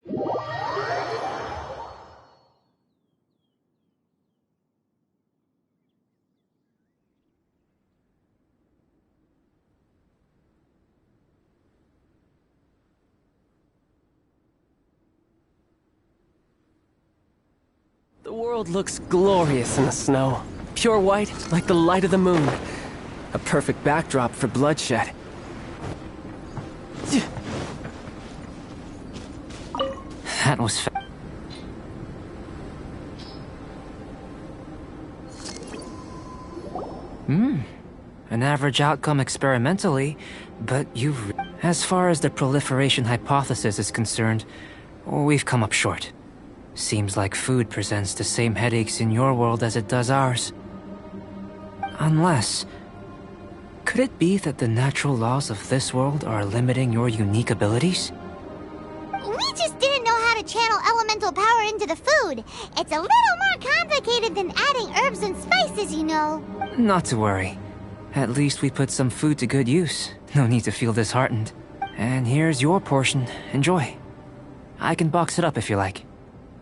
The world looks glorious in the snow. Pure white, like the light of the moon. A perfect backdrop for bloodshed. That was an average outcome experimentally, but you've... As far as the proliferation hypothesis is concerned, we've come up short. Seems like food presents the same headaches in your world as it does ours. Unless... Could it be that the natural laws of this world are limiting your unique abilities? We just didn't know how to channel elemental power into the food. It's a little more complicated than adding herbs and spices, you know. Not to worry. At least we put some food to good use. No need to feel disheartened. And here's your portion. Enjoy. I can box it up if you like.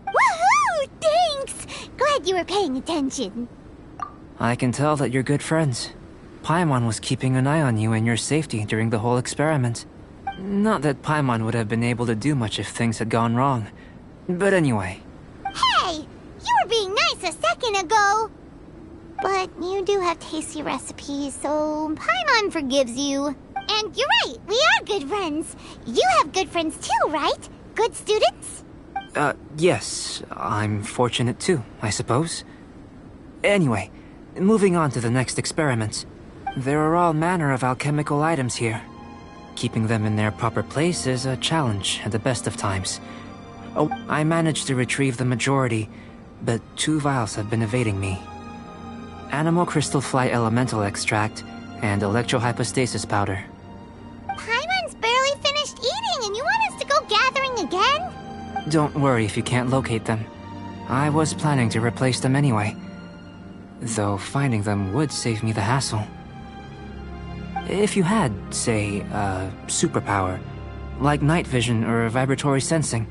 Woohoo! Thanks! Glad you were paying attention. I can tell that you're good friends. Paimon was keeping an eye on you and your safety during the whole experiment. Not that Paimon would have been able to do much if things had gone wrong. But anyway. Hey! You were being nice a second ago! But you do have tasty recipes, so Paimon forgives you. And you're right, we are good friends. You have good friends too, right? Good students? Yes. I'm fortunate too, I suppose. Anyway, moving on to the next experiment. There are all manner of alchemical items here. Keeping them in their proper place is a challenge at the best of times. Oh, I managed to retrieve the majority, but 2 vials have been evading me. Animal crystal fly elemental extract and electrohypostasis powder. Paimon's barely finished eating and you want us to go gathering again? Don't worry if you can't locate them. I was planning to replace them anyway. Though finding them would save me the hassle. If you had, say, a superpower, like night vision or vibratory sensing,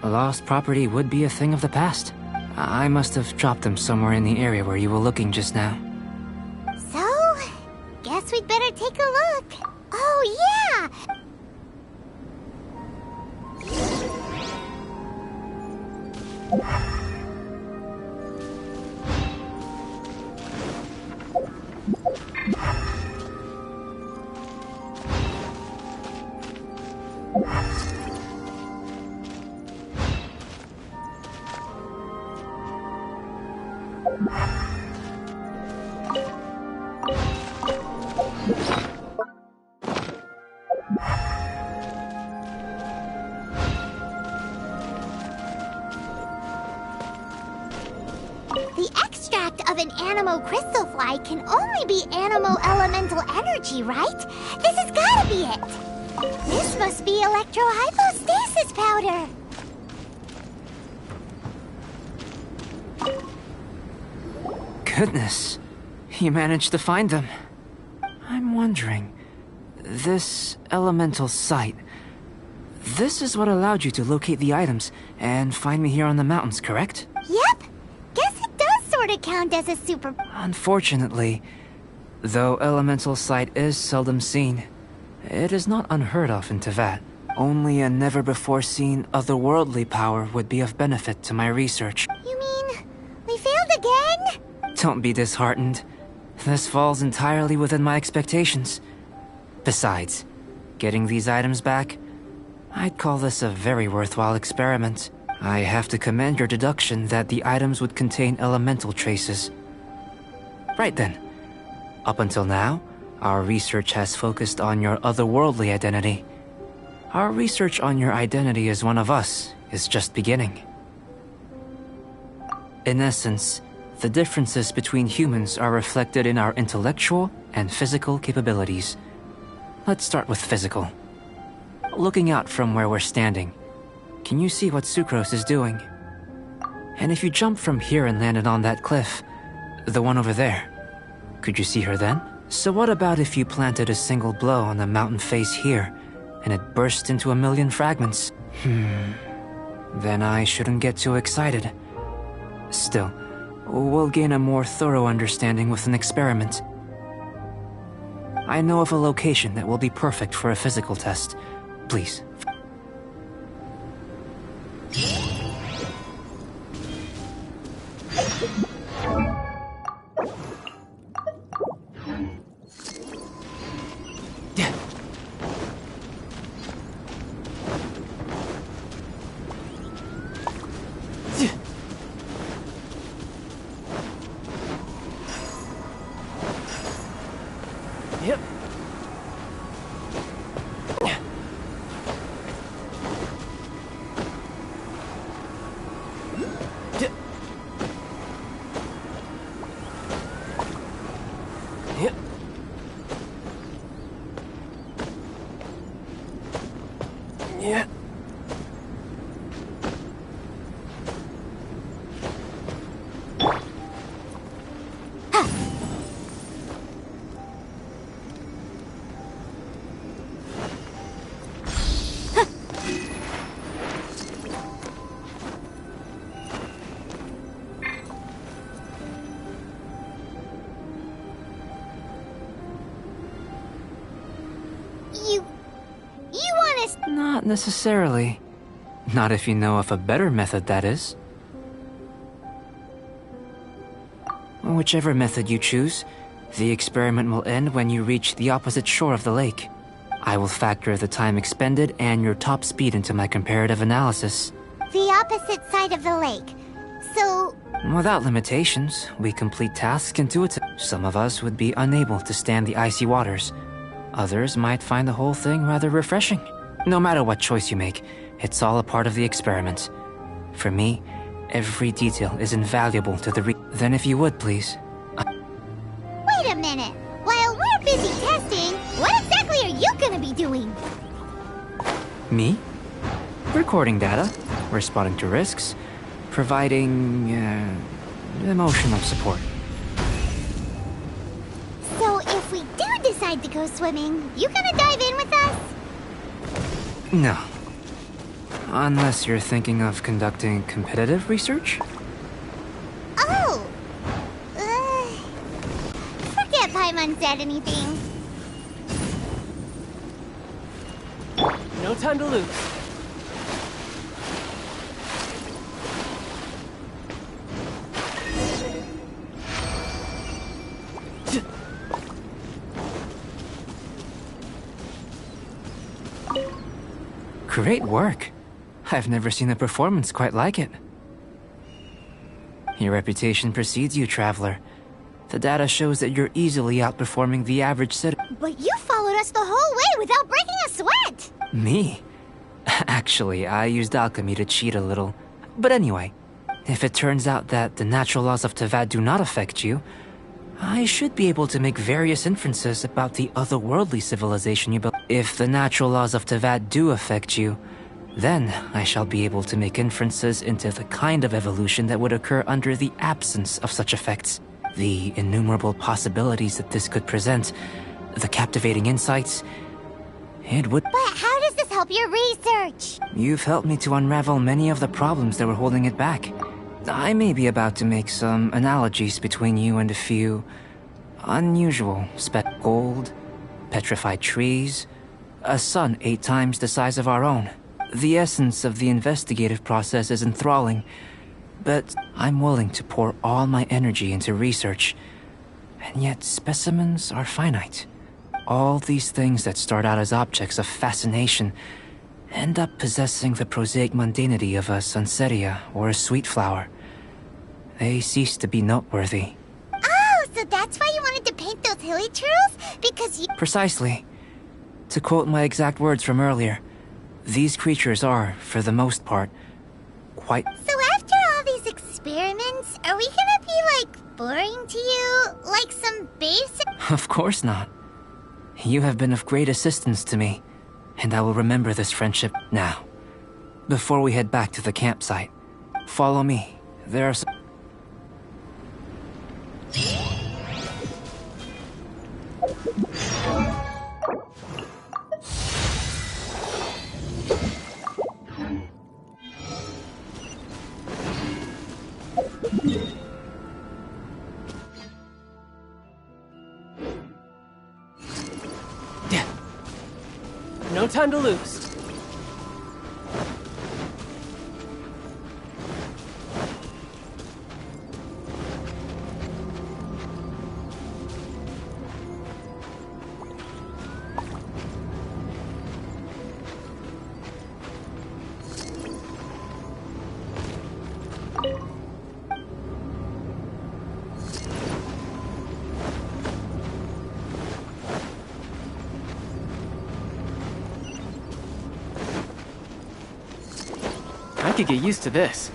lost property would be a thing of the past. I must have dropped them somewhere in the area where you were looking just now. So, guess we'd better take a look. Oh, yeah! The extract of an animo crystal fly can only be animo elemental energy, right? This has gotta be it! This must be electrohypostasis powder! Goodness, you managed to find them. I'm wondering, this elemental sight, this is what allowed you to locate the items and find me here on the mountains, correct? Yep! Guess it does sort of count as a super... Unfortunately, though elemental sight is seldom seen, it is not unheard of in Teyvat. Only a never-before-seen otherworldly power would be of benefit to my research. You mean, we failed again? Don't be disheartened. This falls entirely within my expectations. Besides, getting these items back, I'd call this a very worthwhile experiment. I have to commend your deduction that the items would contain elemental traces. Right then. Up until now, our research has focused on your otherworldly identity. Our research on your identity as one of us is just beginning. In essence, the differences between humans are reflected in our intellectual and physical capabilities. Let's start with physical. Looking out from where we're standing, can you see what Sucrose is doing? And if you jump from here and landed on that cliff, the one over there, could you see her then? So what about if you planted a single blow on the mountain face here, and it burst into 1,000,000 fragments? then I shouldn't get too excited. Still, we'll gain a more thorough understanding with an experiment. I know of a location that will be perfect for a physical test. Please. Yep. Yep. Yeah. You want us? Not necessarily. Not if you know of a better method, that is. Whichever method you choose, the experiment will end when you reach the opposite shore of the lake. I will factor the time expended and your top speed into my comparative analysis. The opposite side of the lake. So, Without limitations, we complete tasks intuitively. Some of us would be unable to stand the icy waters. Others might find the whole thing rather refreshing. No matter what choice you make, it's all a part of the experiment. For me, every detail is invaluable to the Then if you would, please. wait a minute. While we're busy testing, what exactly are you gonna be doing? Me? Recording data, responding to risks, providing, emotional support. So if we do decide to go swimming, you gonna dive in with us? No. Unless you're thinking of conducting competitive research? Oh! Forget Paimon said anything. No time to lose. Great work. I've never seen a performance quite like it. Your reputation precedes you, Traveler. The data shows that you're easily outperforming the average citizen. But you followed us the whole way without breaking a sweat! Me? Actually, I used alchemy to cheat a little. But anyway, if it turns out that the natural laws of Tavad do not affect you, I should be able to make various inferences about the otherworldly civilization you built. If the natural laws of Tavad do affect you, then I shall be able to make inferences into the kind of evolution that would occur under the absence of such effects. The innumerable possibilities that this could present, the captivating insights, it would... But how does this help your research? You've helped me to unravel many of the problems that were holding it back. I may be about to make some analogies between you and a few unusual gold, petrified trees, a sun 8 times the size of our own. The essence of the investigative process is enthralling, but I'm willing to pour all my energy into research, and yet specimens are finite. All these things that start out as objects of fascination end up possessing the prosaic mundanity of a sunsetia or a sweet flower. They cease to be noteworthy. Oh, so that's why you wanted to paint those hilly turtles? Because you... Precisely. To quote my exact words from earlier, these creatures are, for the most part, quite... So after all these experiments, are we gonna be, like, boring to you? Like some basic... Of course not. You have been of great assistance to me, and I will remember this friendship now. Before we head back to the campsite, follow me. There are some... No time to lose. I could get used to this.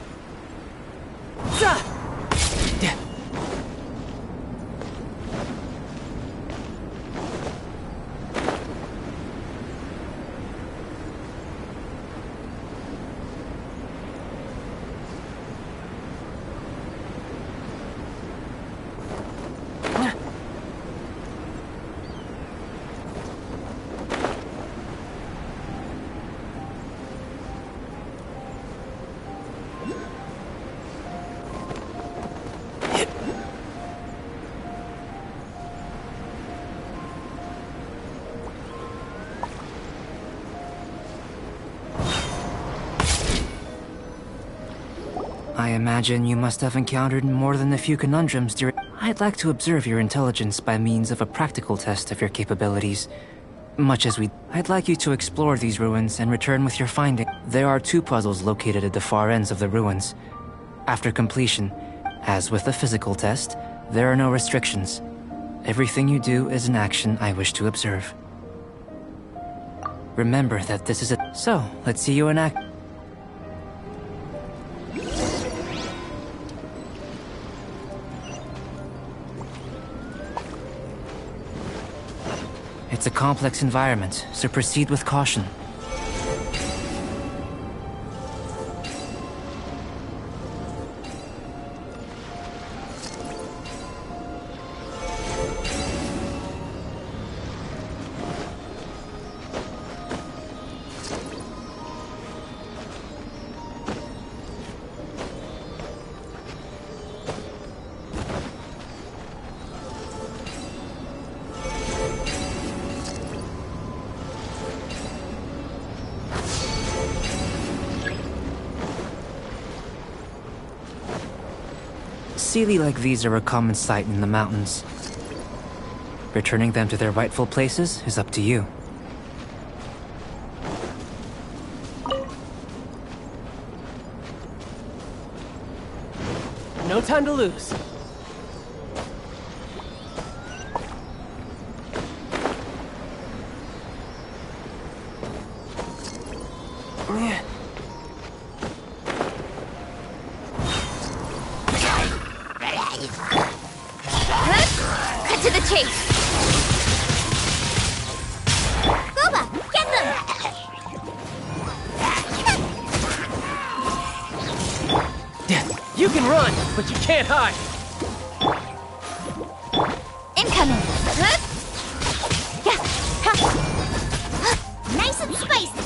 I imagine you must have encountered more than a few conundrums during... I'd like to observe your intelligence by means of a practical test of your capabilities. Much as I'd like you to explore these ruins and return with your finding. There are 2 puzzles located at the far ends of the ruins. After completion, as with the physical test, there are no restrictions. Everything you do is an action I wish to observe. Remember that this is a... So, let's see you in act. It's a complex environment, so proceed with caution. Sealy like these are a common sight in the mountains. Returning them to their rightful places is up to you. No time to lose. Cut to the chase! Boba, get them! You can run, but you can't hide. Incoming! Nice and spicy!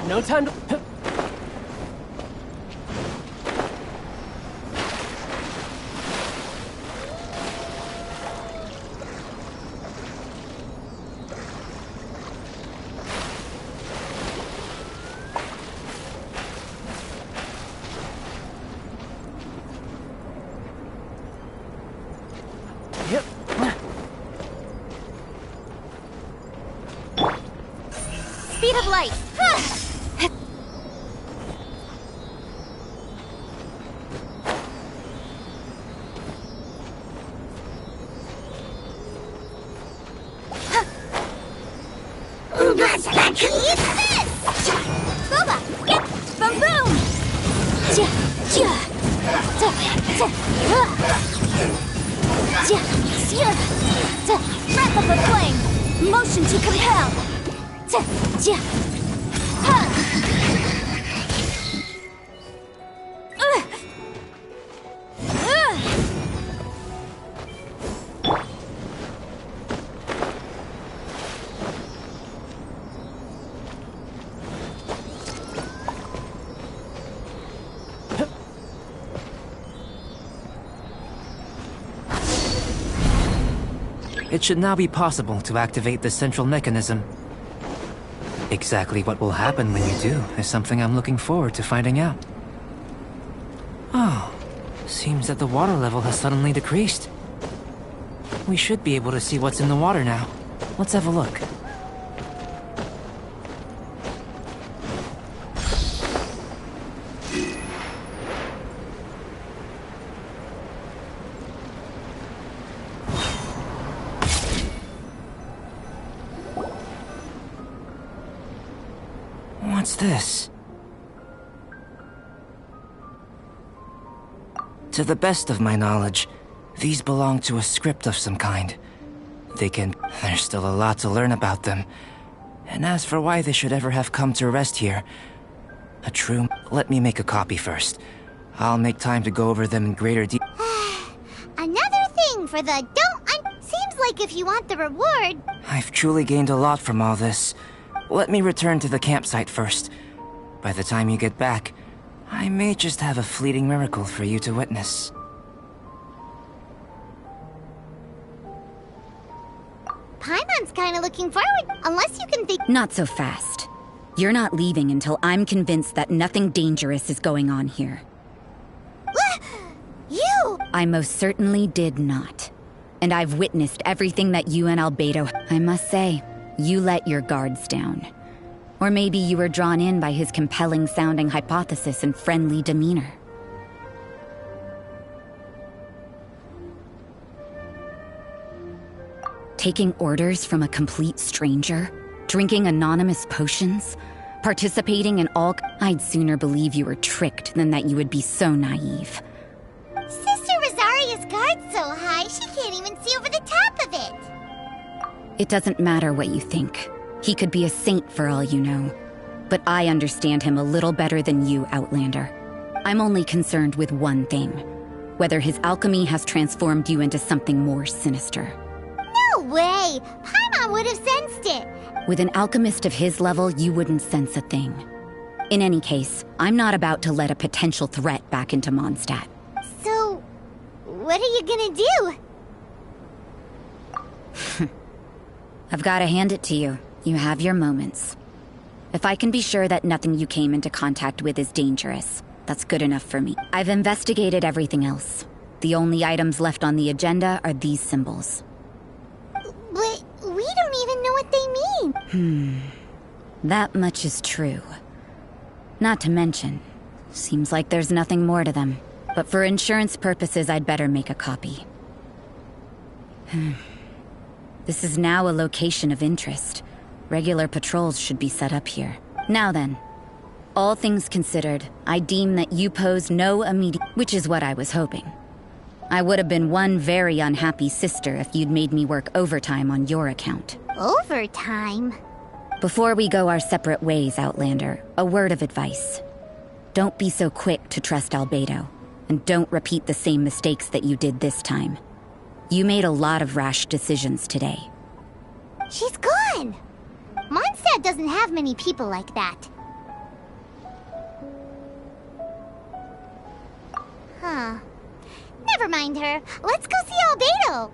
No time to... Yep. Speed of light! Eat this! Boba, get boom boom! Breath of the flame! Motion to compel! It should now be possible to activate the central mechanism. Exactly what will happen when you do is something I'm looking forward to finding out. Oh, seems that the water level has suddenly decreased. We should be able to see what's in the water now. Let's have a look. What's this? To the best of my knowledge, these belong to a script of some kind. There's still a lot to learn about them. And as for why they should ever have come to rest here, let me make a copy first. I'll make time to go over them in greater detail. Another thing for the seems like if you want the reward... I've truly gained a lot from all this. Let me return to the campsite first. By the time you get back, I may just have a fleeting miracle for you to witness. Paimon's kinda looking forward, unless you can think... Not so fast. You're not leaving until I'm convinced that nothing dangerous is going on here. You! I most certainly did not. And I've witnessed everything that you and Albedo... I must say, you let your guards down. Or maybe you were drawn in by his compelling-sounding hypothesis and friendly demeanor. Taking orders from a complete stranger? Drinking anonymous potions? Participating in all... I'd sooner believe you were tricked than that you would be so naive. Sister Rosaria's guard's so high, she can't even see over the top of it! It doesn't matter what you think. He could be a saint for all you know. But I understand him a little better than you, Outlander. I'm only concerned with one thing. Whether his alchemy has transformed you into something more sinister. No way! Paimon would have sensed it! With an alchemist of his level, you wouldn't sense a thing. In any case, I'm not about to let a potential threat back into Mondstadt. So, what are you gonna do? I've gotta hand it to you. You have your moments. If I can be sure that nothing you came into contact with is dangerous, that's good enough for me. I've investigated everything else. The only items left on the agenda are these symbols. But we don't even know what they mean. That much is true. Not to mention, seems like there's nothing more to them. But for insurance purposes, I'd better make a copy. This is now a location of interest. Regular patrols should be set up here. Now then, all things considered, I deem that you pose no immediate... Which is what I was hoping. I would have been one very unhappy sister if you'd made me work overtime on your account. Overtime? Before we go our separate ways, Outlander, a word of advice. Don't be so quick to trust Albedo, and don't repeat the same mistakes that you did this time. You made a lot of rash decisions today. She's gone! Mondstadt doesn't have many people like that. Huh. Never mind her. Let's go see Albedo!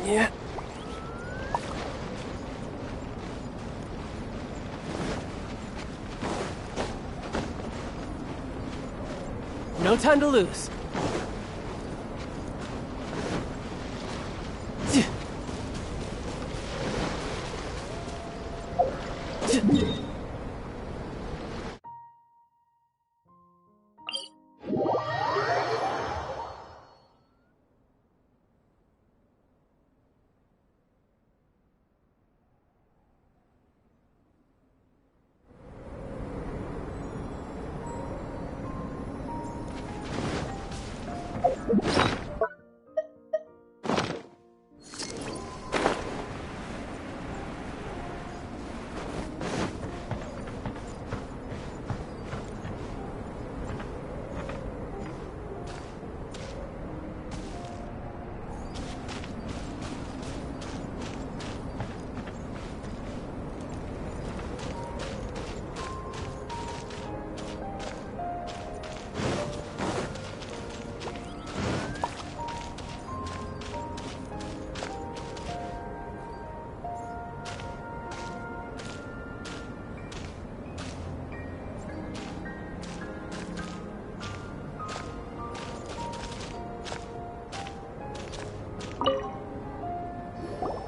Yeah. No time to lose.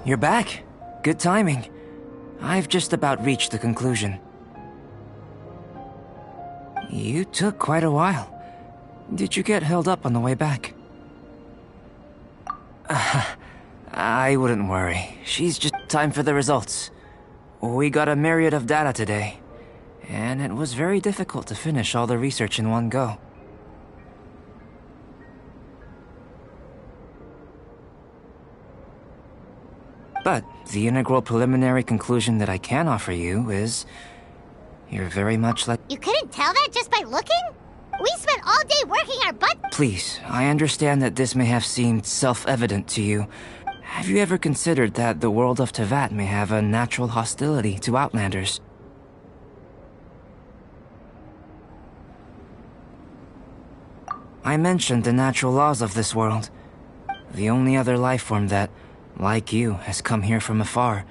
you're back. Good timing. I've just about reached the conclusion. You took quite a while. Did you get held up on the way back? I wouldn't worry. She's just time for the results. We got a myriad of data today, and it was very difficult to finish all the research in one go. But the integral preliminary conclusion that I can offer you is... you're very much like... You couldn't tell that just by looking? We spent all day working our butt... Please, I understand that this may have seemed self-evident to you. Have you ever considered that the world of Teyvat may have a natural hostility to Outlanders? I mentioned the natural laws of this world. The only other life form that, like you, has come here from afar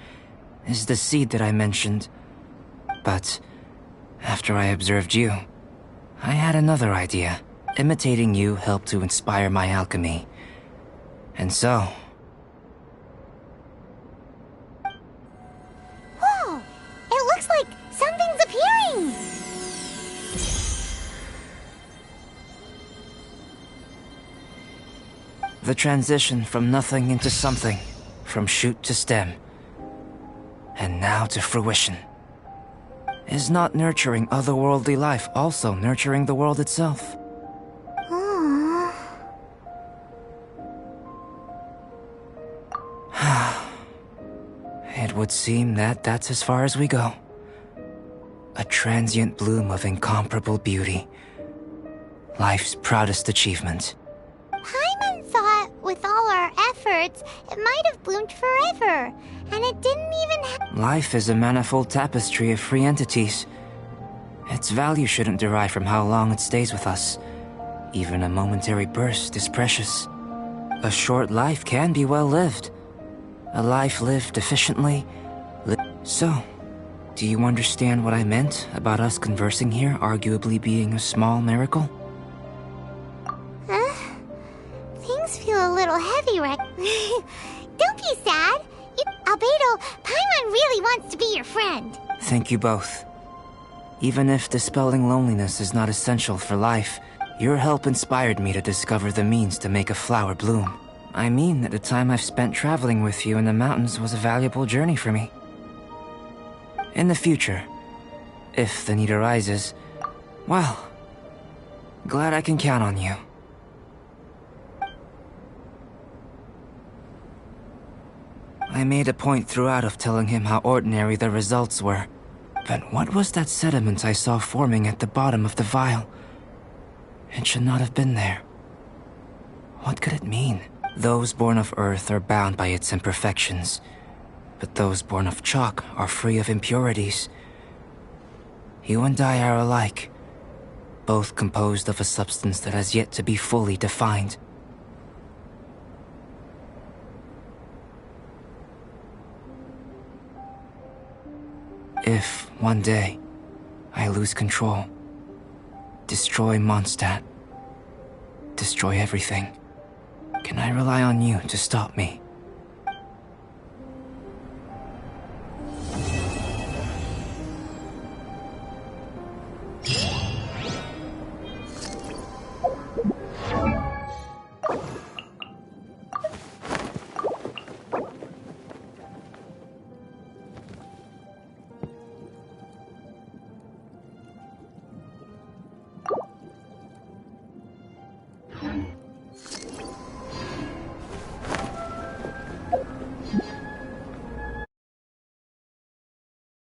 is the seed that I mentioned. But after I observed you, I had another idea. Imitating you helped to inspire my alchemy. And so... Whoa! It looks like something's appearing! the transition from nothing into something, from shoot to stem, and now to fruition. Is not nurturing otherworldly life also nurturing the world itself? It would seem that that's as far as we go. A transient bloom of incomparable beauty. Life's proudest achievement. Paimon thought with all our efforts, it might have bloomed forever, and it didn't even Life is a manifold tapestry of free entities. Its value shouldn't derive from how long it stays with us. Even a momentary burst is precious. A short life can be well lived. A life lived efficiently. So, do you understand what I meant about us conversing here arguably being a small miracle? Things feel a little heavy right Don't be sad. Albedo, Paimon really wants to be your friend. Thank you both. Even if dispelling loneliness is not essential for life, your help inspired me to discover the means to make a flower bloom. I mean that the time I've spent traveling with you in the mountains was a valuable journey for me. In the future, if the need arises, well, glad I can count on you. I made a point throughout of telling him how ordinary the results were. But what was that sediment I saw forming at the bottom of the vial? It should not have been there. What could it mean? Those born of Earth are bound by its imperfections, but those born of chalk are free of impurities. You and I are alike, both composed of a substance that has yet to be fully defined. If, one day, I lose control, destroy Mondstadt, destroy everything, can I rely on you to stop me?